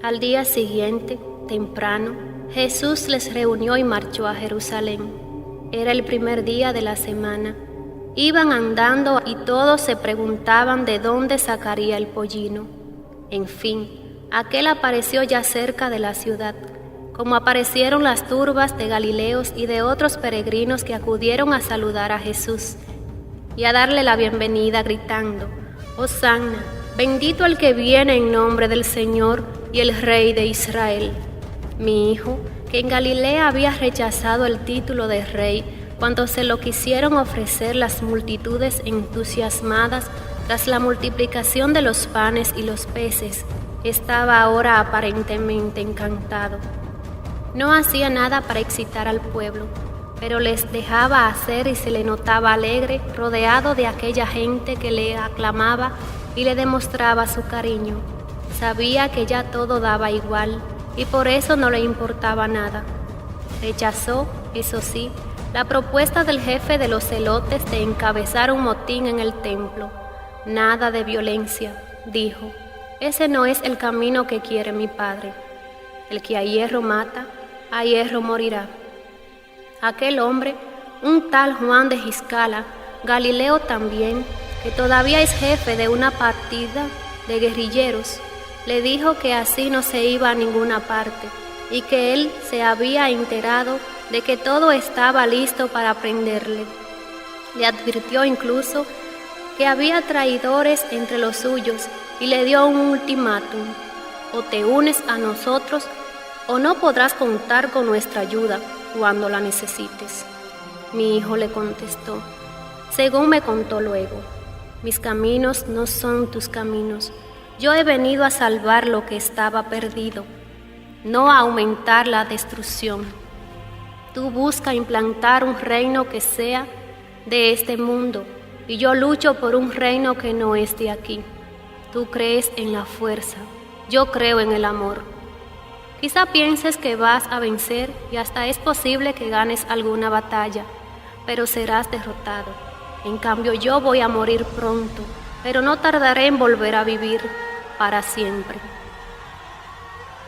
Al día siguiente, temprano, Jesús les reunió y marchó a Jerusalén. Era el primer día de la semana. Iban andando y todos se preguntaban de dónde sacaría el pollino. En fin, aquél apareció ya cerca de la ciudad, como aparecieron las turbas de Galileos y de otros peregrinos que acudieron a saludar a Jesús y a darle la bienvenida gritando: «Hosanna, bendito el que viene en nombre del Señor y el Rey de Israel». Mi hijo, que en Galilea había rechazado el título de rey cuando se lo quisieron ofrecer las multitudes entusiasmadas tras la multiplicación de los panes y los peces, estaba ahora aparentemente encantado. No hacía nada para excitar al pueblo, pero les dejaba hacer y se le notaba alegre, rodeado de aquella gente que le aclamaba y le demostraba su cariño. Sabía que ya todo daba igual y por eso no le importaba nada. Rechazó, eso sí, la propuesta del jefe de los celotes de encabezar un motín en el templo. Nada de violencia, dijo. Ese no es el camino que quiere mi padre. El que a hierro mata, a hierro morirá. Aquel hombre, un tal Juan de Giscala, Galileo también, que todavía es jefe de una partida de guerrilleros, le dijo que así no se iba a ninguna parte y que él se había enterado de que todo estaba listo para prenderle. Le advirtió incluso que había traidores entre los suyos y le dio un ultimátum: o te unes a nosotros o no podrás contar con nuestra ayuda cuando la necesites. Mi hijo le contestó: según me contó luego, mis caminos no son tus caminos. Yo he venido a salvar lo que estaba perdido, no a aumentar la destrucción. Tú buscas implantar un reino que sea de este mundo, y yo lucho por un reino que no es de aquí. Tú crees en la fuerza, yo creo en el amor. Quizá pienses que vas a vencer y hasta es posible que ganes alguna batalla, pero serás derrotado. En cambio, yo voy a morir pronto, pero no tardaré en volver a vivir para siempre.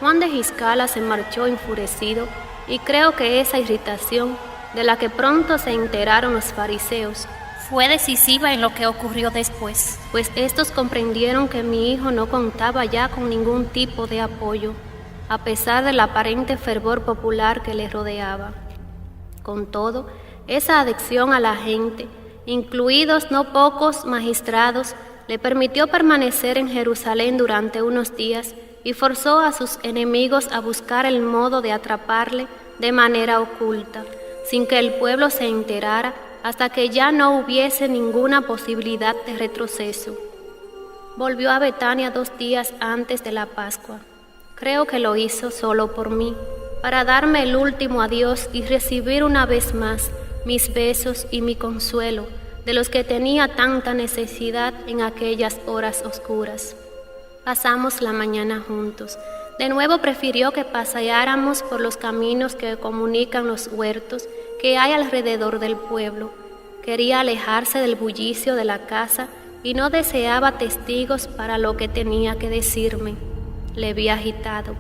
Juan de Giscala se marchó enfurecido y creo que esa irritación, de la que pronto se enteraron los fariseos, fue decisiva en lo que ocurrió después, pues estos comprendieron que mi hijo no contaba ya con ningún tipo de apoyo, a pesar del aparente fervor popular que le rodeaba. Con todo, esa adicción a la gente, incluidos no pocos magistrados, le permitió permanecer en Jerusalén durante unos días y forzó a sus enemigos a buscar el modo de atraparle de manera oculta, sin que el pueblo se enterara, hasta que ya no hubiese ninguna posibilidad de retroceso. Volvió a Betania 2 días antes de la Pascua. Creo que lo hizo solo por mí, para darme el último adiós y recibir una vez más mis besos y mi consuelo, de los que tenía tanta necesidad en aquellas horas oscuras. Pasamos la mañana juntos. De nuevo prefirió que paseáramos por los caminos que comunican los huertos que hay alrededor del pueblo. Quería alejarse del bullicio de la casa y no deseaba testigos para lo que tenía que decirme. Le vi agitado.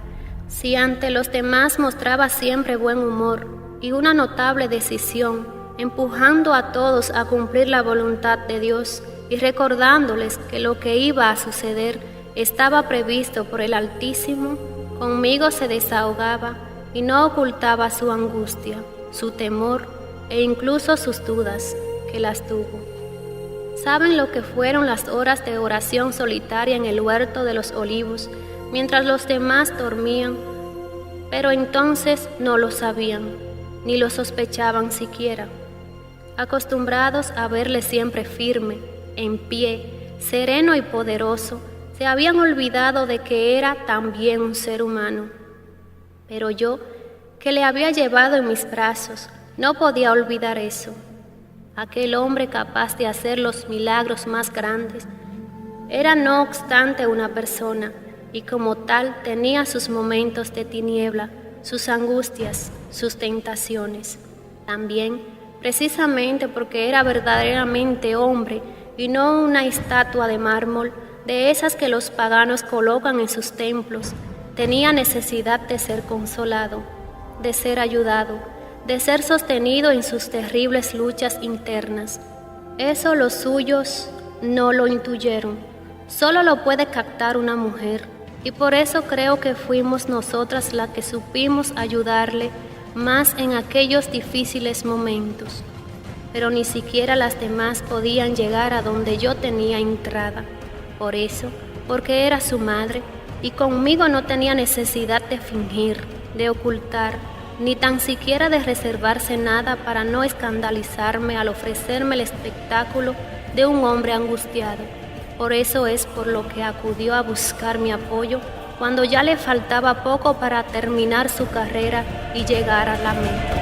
Si ante los demás mostraba siempre buen humor y una notable decisión, empujando a todos a cumplir la voluntad de Dios y recordándoles que lo que iba a suceder estaba previsto por el Altísimo, conmigo se desahogaba y no ocultaba su angustia, su temor e incluso sus dudas, que las tuvo. ¿Saben lo que fueron las horas de oración solitaria en el huerto de los olivos, mientras los demás dormían? Pero entonces no lo sabían, ni lo sospechaban siquiera. Acostumbrados a verle siempre firme, en pie, sereno y poderoso, se habían olvidado de que era también un ser humano. Pero yo, que le había llevado en mis brazos, no podía olvidar eso. Aquel hombre capaz de hacer los milagros más grandes era no obstante una persona, y como tal tenía sus momentos de tiniebla, sus angustias, sus tentaciones. También, precisamente porque era verdaderamente hombre y no una estatua de mármol, de esas que los paganos colocan en sus templos, tenía necesidad de ser consolado, de ser ayudado, de ser sostenido en sus terribles luchas internas. Eso los suyos no lo intuyeron, solo lo puede captar una mujer, y por eso creo que fuimos nosotras las que supimos ayudarle más en aquellos difíciles momentos. Pero ni siquiera las demás podían llegar a donde yo tenía entrada. Por eso, porque era su madre, y conmigo no tenía necesidad de fingir, de ocultar, ni tan siquiera de reservarse nada para no escandalizarme al ofrecerme el espectáculo de un hombre angustiado. Por eso es por lo que acudió a buscar mi apoyo cuando ya le faltaba poco para terminar su carrera y llegar a la meta.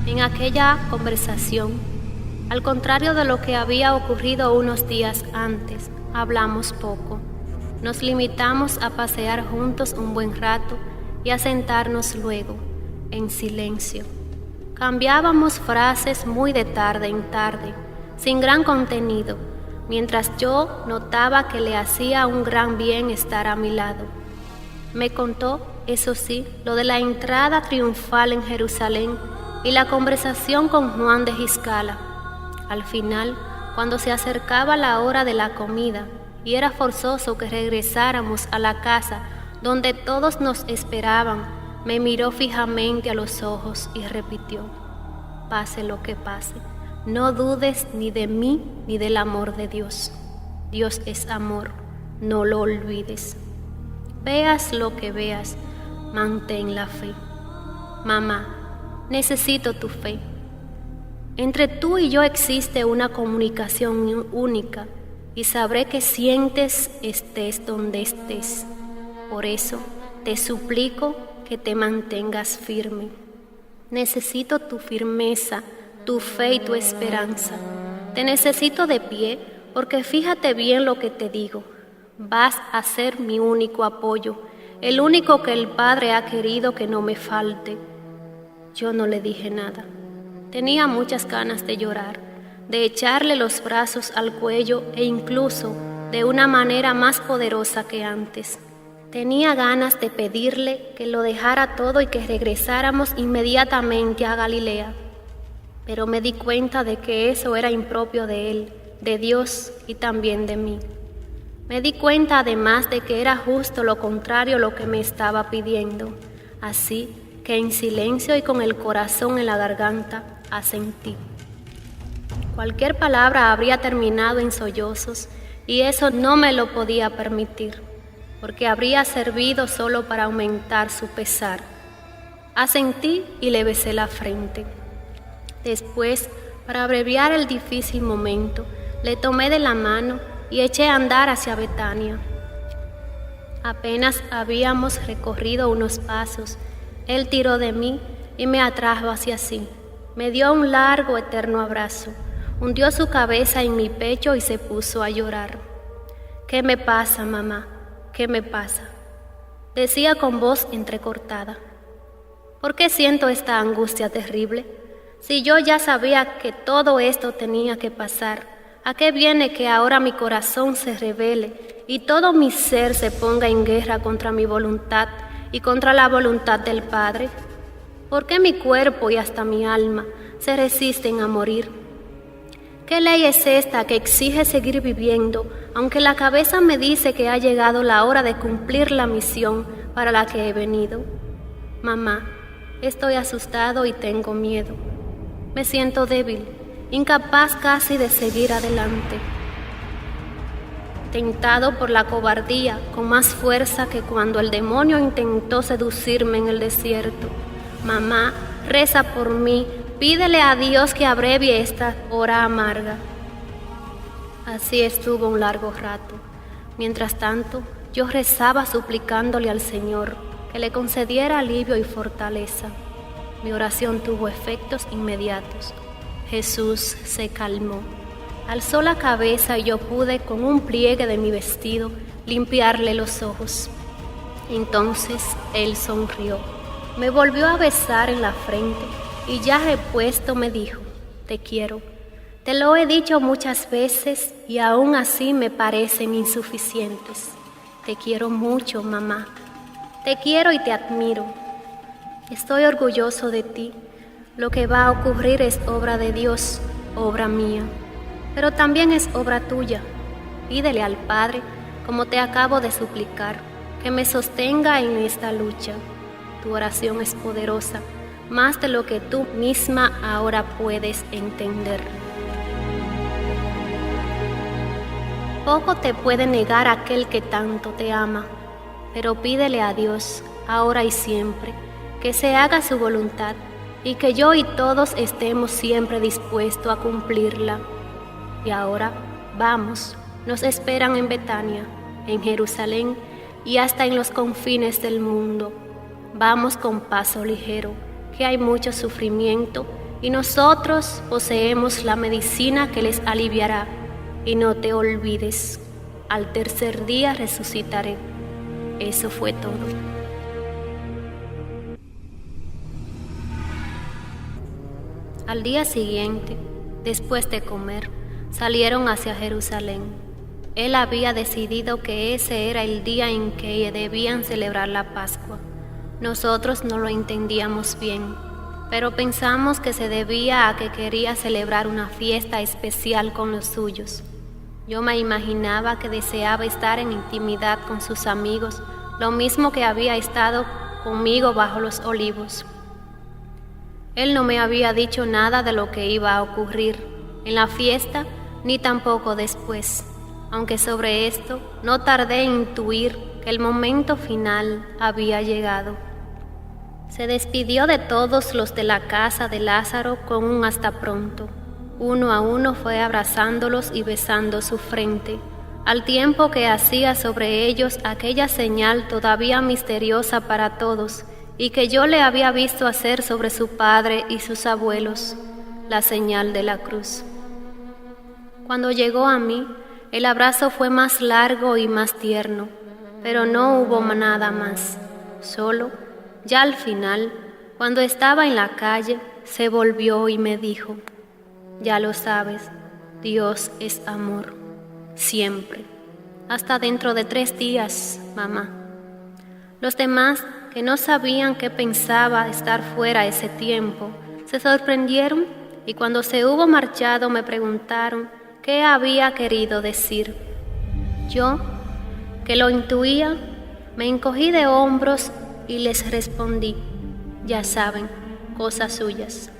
En aquella conversación, al contrario de lo que había ocurrido unos días antes, hablamos poco. Nos limitamos a pasear juntos un buen rato y a sentarnos luego, en silencio. Cambiábamos frases muy de tarde en tarde, sin gran contenido, mientras yo notaba que le hacía un gran bien estar a mi lado. Me contó, eso sí, lo de la entrada triunfal en Jerusalén y la conversación con Juan de Giscala. Al final, cuando se acercaba la hora de la comida y era forzoso que regresáramos a la casa donde todos nos esperaban, me miró fijamente a los ojos y repitió: pase lo que pase, no dudes ni de mí ni del amor de Dios. Dios es amor, no lo olvides. Veas lo que veas, mantén la fe. Mamá, necesito tu fe. Entre tú y yo existe una comunicación única y sabré que sientes estés donde estés. Por eso te suplico que te mantengas firme. Necesito tu firmeza, tu fe y tu esperanza. Te necesito de pie porque fíjate bien lo que te digo. Vas a ser mi único apoyo, el único que el Padre ha querido que no me falte. Yo no le dije nada. Tenía muchas ganas de llorar, de echarle los brazos al cuello e incluso de una manera más poderosa que antes. Tenía ganas de pedirle que lo dejara todo y que regresáramos inmediatamente a Galilea. Pero me di cuenta de que eso era impropio de él, de Dios y también de mí. Me di cuenta además de que era justo lo contrario lo que me estaba pidiendo. Así que en silencio y con el corazón en la garganta, asentí. Cualquier palabra habría terminado en sollozos y eso no me lo podía permitir, porque habría servido solo para aumentar su pesar. Asentí y le besé la frente. Después, para abreviar el difícil momento, le tomé de la mano y eché a andar hacia Betania. Apenas habíamos recorrido unos pasos, él tiró de mí y me atrajo hacia sí. Me dio un largo, eterno abrazo, hundió su cabeza en mi pecho y se puso a llorar. ¿Qué me pasa, mamá? ¿Qué me pasa?, decía con voz entrecortada. ¿Por qué siento esta angustia terrible? Si yo ya sabía que todo esto tenía que pasar, ¿a qué viene que ahora mi corazón se rebele y todo mi ser se ponga en guerra contra mi voluntad y contra la voluntad del Padre? ¿Por qué mi cuerpo y hasta mi alma se resisten a morir? ¿Qué ley es esta que exige seguir viviendo, aunque la cabeza me dice que ha llegado la hora de cumplir la misión para la que he venido? Mamá, estoy asustado y tengo miedo. Me siento débil, incapaz casi de seguir adelante. Tentado por la cobardía, con más fuerza que cuando el demonio intentó seducirme en el desierto. Mamá, reza por mí, pídele a Dios que abrevie esta hora amarga. Así estuvo un largo rato. Mientras tanto, yo rezaba suplicándole al Señor que le concediera alivio y fortaleza. Mi oración tuvo efectos inmediatos. Jesús se calmó. Alzó la cabeza y yo pude, con un pliegue de mi vestido, limpiarle los ojos. Entonces él sonrió. Me volvió a besar en la frente y ya repuesto me dijo, te quiero. Te lo he dicho muchas veces y aún así me parecen insuficientes. Te quiero mucho, mamá. Te quiero y te admiro. Estoy orgulloso de ti. Lo que va a ocurrir es obra de Dios, obra mía, pero también es obra tuya. Pídele al Padre, como te acabo de suplicar, que me sostenga en esta lucha. Tu oración es poderosa, más de lo que tú misma ahora puedes entender. Poco te puede negar aquel que tanto te ama, pero pídele a Dios, ahora y siempre, que se haga su voluntad y que yo y todos estemos siempre dispuestos a cumplirla. Y ahora, vamos, nos esperan en Betania, en Jerusalén y hasta en los confines del mundo. Vamos con paso ligero, que hay mucho sufrimiento y nosotros poseemos la medicina que les aliviará. Y no te olvides, al tercer día resucitaré. Eso fue todo. Al día siguiente, después de comer, salieron hacia Jerusalén. Él había decidido que ese era el día en que debían celebrar la Pascua. Nosotros no lo entendíamos bien, pero pensamos que se debía a que quería celebrar una fiesta especial con los suyos. Yo me imaginaba que deseaba estar en intimidad con sus amigos, lo mismo que había estado conmigo bajo los olivos. Él no me había dicho nada de lo que iba a ocurrir en la fiesta, ni tampoco después, aunque sobre esto no tardé en intuir que el momento final había llegado. Se despidió de todos los de la casa de Lázaro con un hasta pronto. Uno a uno fue abrazándolos y besando su frente, al tiempo que hacía sobre ellos aquella señal todavía misteriosa para todos y que yo le había visto hacer sobre su padre y sus abuelos, la señal de la cruz. Cuando llegó a mí, el abrazo fue más largo y más tierno, pero no hubo nada más. Solo, ya al final, cuando estaba en la calle, se volvió y me dijo: ya lo sabes, Dios es amor, siempre. Hasta dentro de 3 días, mamá. Los demás, que no sabían qué pensaba estar fuera ese tiempo, se sorprendieron y cuando se hubo marchado me preguntaron qué había querido decir. Yo, que lo intuía, me encogí de hombros y les respondí: ya saben, cosas suyas.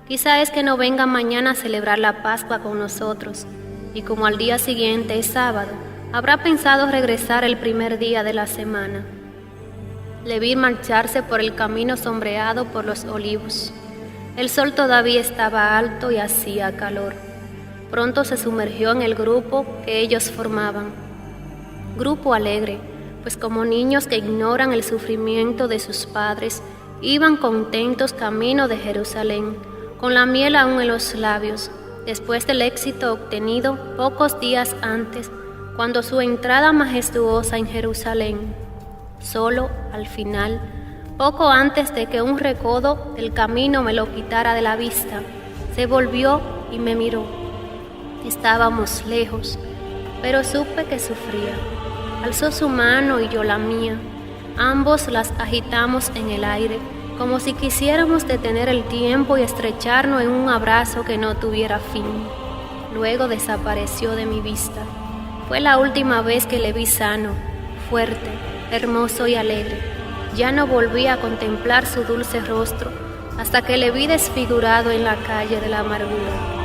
Quizá es que no vengan mañana a celebrar la Pascua con nosotros, y como al día siguiente es sábado, habrá pensado regresar el primer día de la semana. Le vi marcharse por el camino sombreado por los olivos. El sol todavía estaba alto y hacía calor. Pronto se sumergió en el grupo que ellos formaban. Grupo alegre, pues como niños que ignoran el sufrimiento de sus padres, iban contentos camino de Jerusalén, con la miel aún en los labios, después del éxito obtenido pocos días antes, cuando su entrada majestuosa en Jerusalén. Solo, al final, poco antes de que un recodo del camino me lo quitara de la vista, se volvió y me miró. Estábamos lejos, pero supe que sufría. Alzó su mano y yo la mía. Ambos las agitamos en el aire, como si quisiéramos detener el tiempo y estrecharnos en un abrazo que no tuviera fin. Luego desapareció de mi vista. Fue la última vez que le vi sano, fuerte, hermoso y alegre. Ya no volví a contemplar su dulce rostro hasta que le vi desfigurado en la calle de la amargura.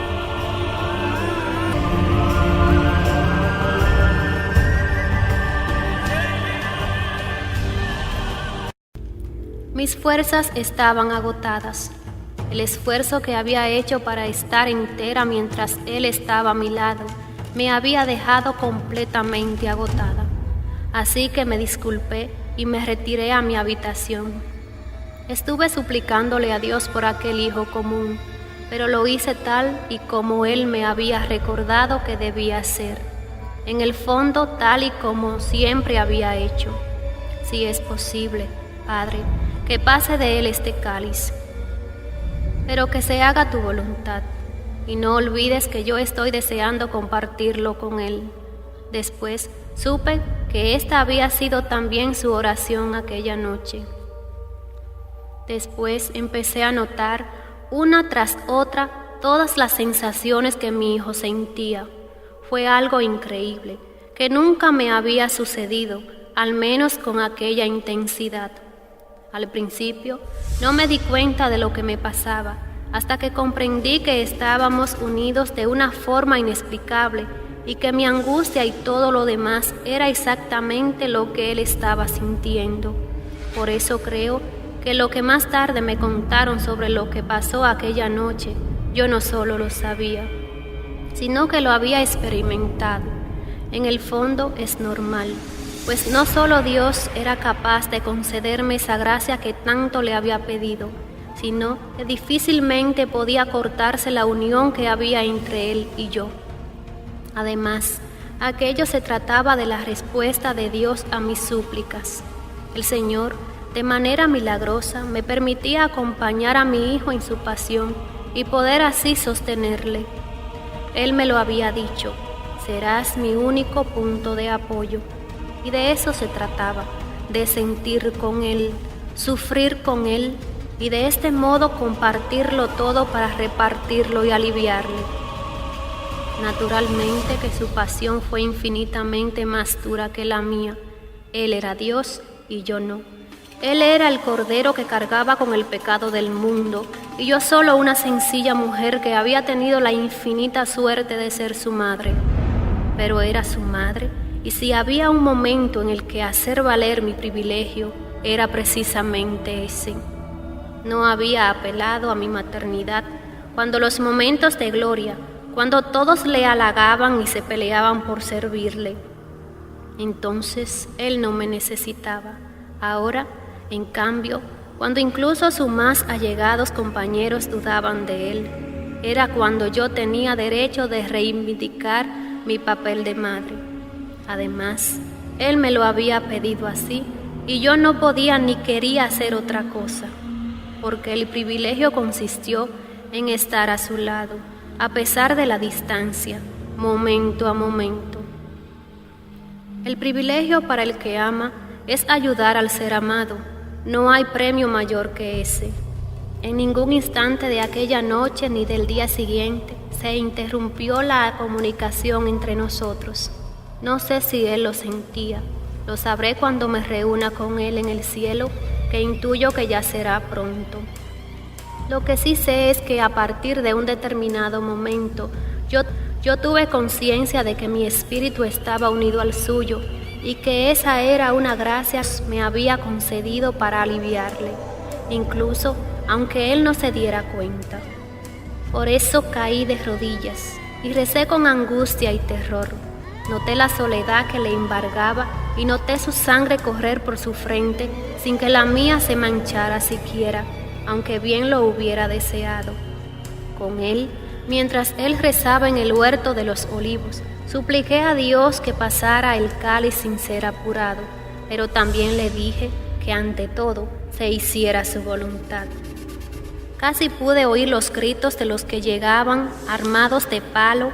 Mis fuerzas estaban agotadas. El esfuerzo que había hecho para estar entera mientras él estaba a mi lado me había dejado completamente agotada. Así que me disculpé y me retiré a mi habitación. Estuve suplicándole a Dios por aquel hijo común, pero lo hice tal y como él me había recordado que debía ser. En el fondo, tal y como siempre había hecho. Si es posible, Padre, que pase de él este cáliz. pero que se haga tu voluntad. Y no olvides que yo estoy deseando compartirlo con Él. Después supe que esta había sido también su oración aquella noche. Después empecé a notar, una tras otra, todas las sensaciones que mi hijo sentía. Fue algo increíble, que nunca me había sucedido, al menos con aquella intensidad. Al principio no me di cuenta de lo que me pasaba, hasta que comprendí que estábamos unidos de una forma inexplicable y que mi angustia y todo lo demás era exactamente lo que él estaba sintiendo. Por eso creo que lo que más tarde me contaron sobre lo que pasó aquella noche, yo no solo lo sabía, sino que lo había experimentado. En el fondo es normal, pues no solo Dios era capaz de concederme esa gracia que tanto le había pedido, sino que difícilmente podía cortarse la unión que había entre Él y yo. Además, aquello se trataba de la respuesta de Dios a mis súplicas. El Señor, de manera milagrosa, me permitía acompañar a mi hijo en su pasión y poder así sostenerle. Él me lo había dicho: serás mi único punto de apoyo. Y de eso se trataba, de sentir con Él, sufrir con Él, y de este modo compartirlo todo para repartirlo y aliviarle. Naturalmente que su pasión fue infinitamente más dura que la mía. Él era Dios y yo no. Él era el Cordero que cargaba con el pecado del mundo, y yo solo una sencilla mujer que había tenido la infinita suerte de ser su madre. Pero era su madre, y si había un momento en el que hacer valer mi privilegio, era precisamente ese. No había apelado a mi maternidad cuando los momentos de gloria, cuando todos le halagaban y se peleaban por servirle. Entonces Él no me necesitaba. Ahora, en cambio, cuando incluso sus más allegados compañeros dudaban de Él, era cuando yo tenía derecho de reivindicar mi papel de madre. Además, Él me lo había pedido así, y yo no podía ni quería hacer otra cosa, porque el privilegio consistió en estar a su lado, a pesar de la distancia, momento a momento. El privilegio para el que ama es ayudar al ser amado. No hay premio mayor que ese. En ningún instante de aquella noche ni del día siguiente se interrumpió la comunicación entre nosotros. No sé si Él lo sentía. Lo sabré cuando me reúna con Él en el cielo, que intuyo que ya será pronto. Lo que sí sé es que a partir de un determinado momento, yo tuve conciencia de que mi espíritu estaba unido al suyo y que esa era una gracia que me había concedido para aliviarle, incluso aunque Él no se diera cuenta. Por eso caí de rodillas y recé con angustia y terror. Noté la soledad que le embargaba y noté su sangre correr por su frente sin que la mía se manchara siquiera, aunque bien lo hubiera deseado. Con Él, mientras Él rezaba en el huerto de los olivos, supliqué a Dios que pasara el cáliz sin ser apurado, pero también le dije que ante todo se hiciera su voluntad. Casi pude oír los gritos de los que llegaban armados de palo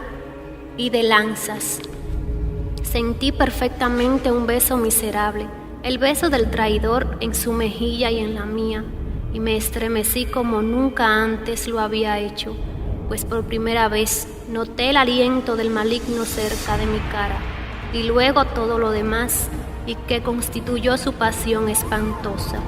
y de lanzas. Sentí perfectamente un beso miserable, el beso del traidor en su mejilla y en la mía, y me estremecí como nunca antes lo había hecho, pues por primera vez noté el aliento del maligno cerca de mi cara, y luego todo lo demás, y que constituyó su pasión espantosa.